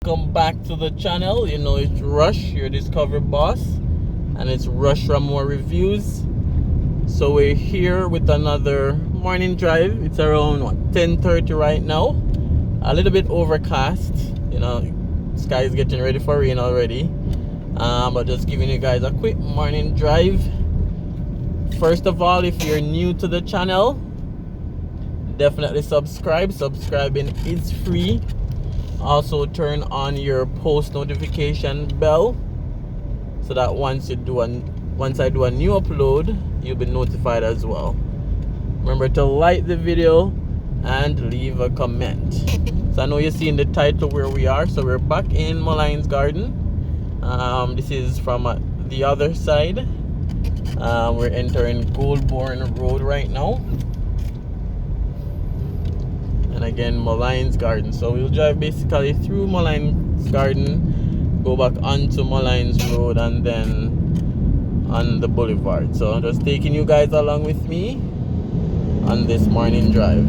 Welcome back to the channel. You know it's Rush, your Discover boss, and it's Rush Raymore Reviews. So we're here with another morning drive. It's around 10:30 right now. A little bit overcast. You know, sky is getting ready for rain already. But just giving you guys a quick morning drive. First of all, if you're new to the channel, definitely subscribe. Subscribing is free. Also turn on your post notification bell so that once I do a new upload, you'll be notified as well. Remember to like the video and leave a comment. So I know you're seeing the title where we are. So we're back in Molynes Garden. This is from the other side. We're entering Goulburn Road right now. And again, Molynes Garden. So we'll drive basically through Molynes Garden, go back onto Molynes Road, and then on the Boulevard. So I'm just taking you guys along with me on this morning drive.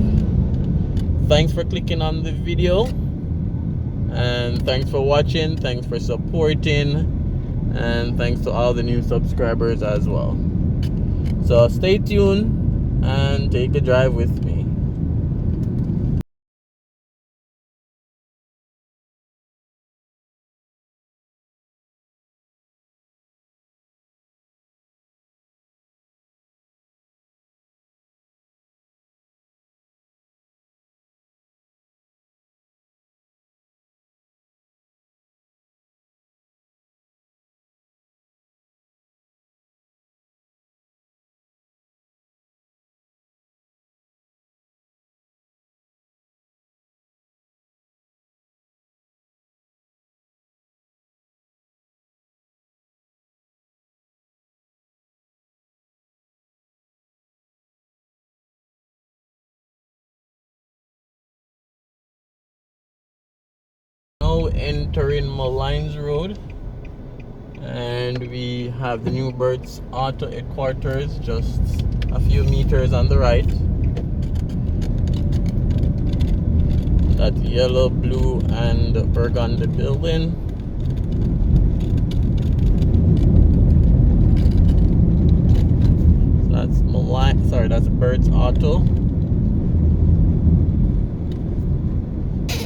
Thanks for clicking on the video, and thanks for watching, thanks for supporting, and thanks to all the new subscribers as well. So stay tuned and take a drive with me. Now entering Molynes Road, and we have the New Birds Auto Headquarters just a few meters on the right. That yellow, blue, and burgundy building. That's Molynes. Sorry, that's Birds Auto.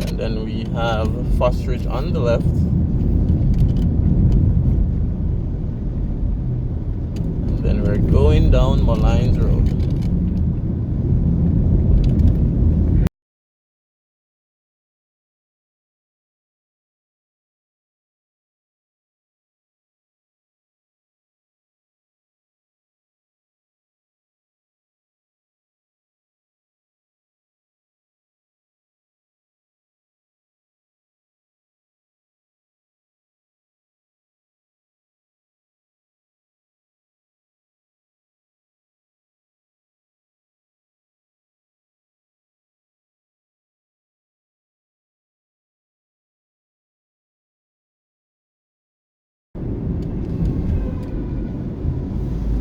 And then we have Fostridge on the left. And then we're going down Molynes Road.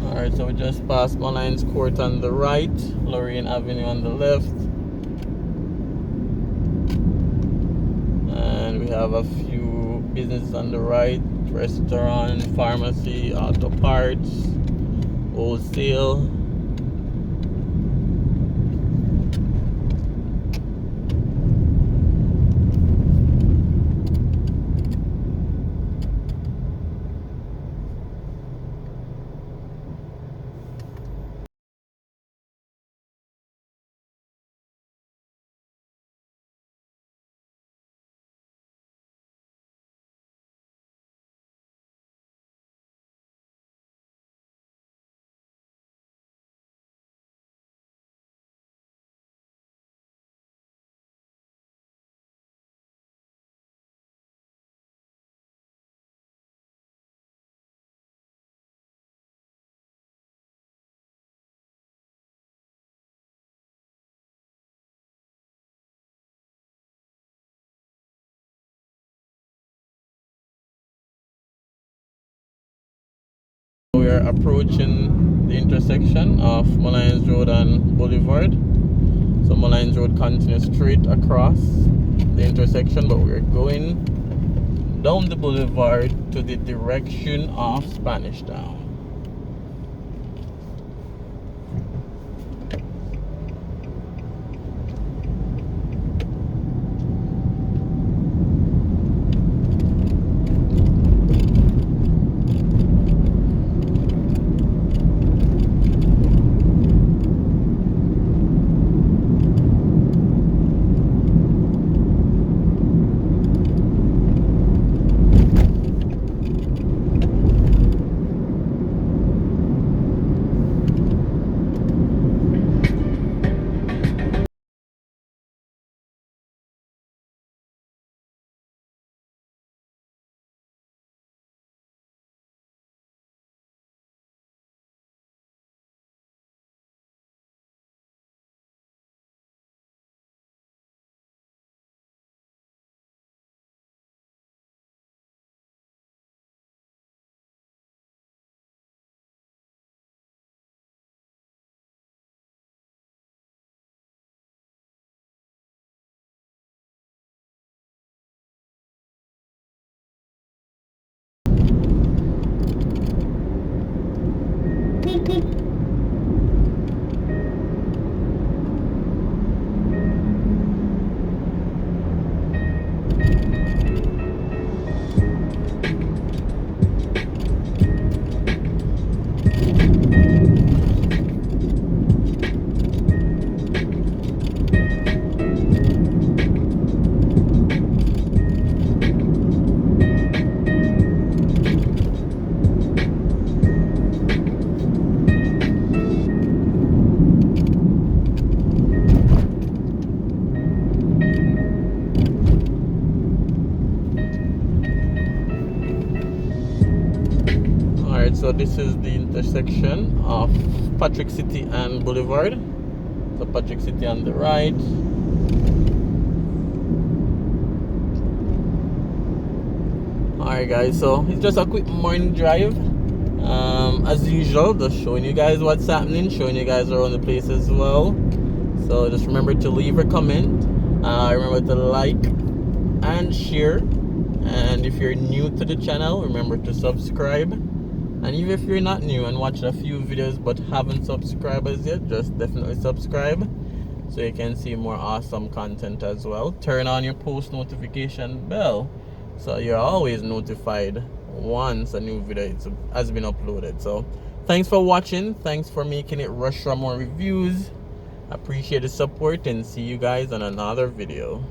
Alright, so we just passed Molynes Court on the right, Lorraine Avenue on the left, and we have a few businesses on the right: restaurant, pharmacy, auto parts, wholesale. We are approaching the intersection of Molynes Road and Boulevard. So Molynes Road continues straight across the intersection, but we're going down the boulevard to the direction of Spanish Town. So this is the intersection of Patrick City and Boulevard. So Patrick City on the right. Alright guys, so it's just a quick morning drive. As usual, just showing you guys what's happening, showing you guys around the place as well. So just remember to leave a comment. Remember to like and share. And if you're new to the channel, remember to subscribe. And even if you're not new and watched a few videos but haven't subscribed as yet, just definitely subscribe so you can see more awesome content as well. Turn on your post notification bell so you're always notified once a new video has been uploaded. So thanks for watching. Thanks for making it Raymore Reviews. Appreciate the support and see you guys on another video.